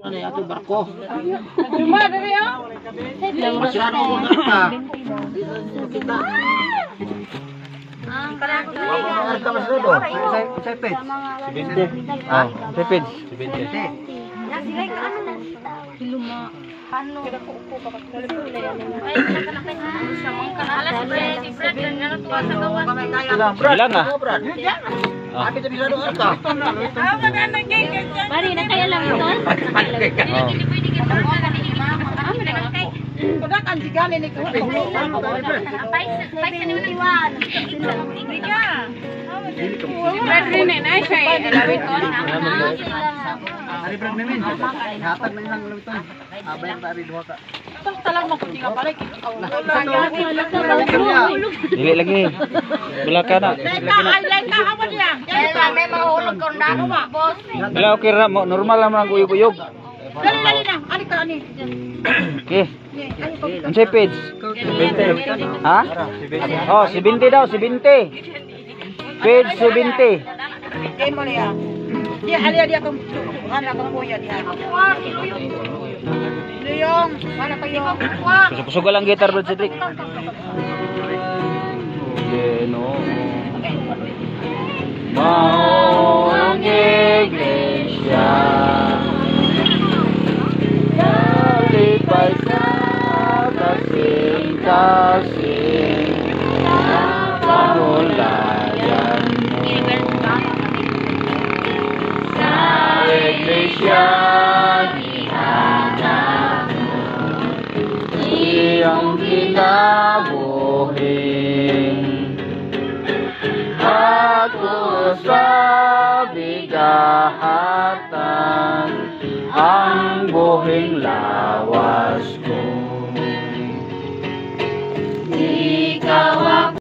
Ano yung ating barko? Cuma dari ya? Masyado ko na. Kita. Bilang ah. Abi tadi bisa doa ka. Mari na kaya lang ito. Kudakan sigani ni ko. Brad rin na siya lawiton. Ari brad namin. Hatag na ilang lawiton. Abay ang tari duha ka. Talang mo kundi ka balik. Dili lagi. Bila ka na. Lain ka awan niya. May mahulog ko na boss. Bila okay ra mo normal lang ang kuyog-kuyog. Dali na. Ali ka ani. Okay. Unsay page? 70. Ha? Oh, 70 daw, 70. Page 70. Kay mo niya. Dia ali dia kang anak kang kuya dia. Liyong, mana kayo? Pusog lang gitar bro Cedric. Geno. Mau ang iglesia. Dalipay ka kasing-kasing pangulayan mo. Sa iglesia ihanap mo iyong kinabuhin. Ako sa bigahatan ang buhing lawas ko. Ikaw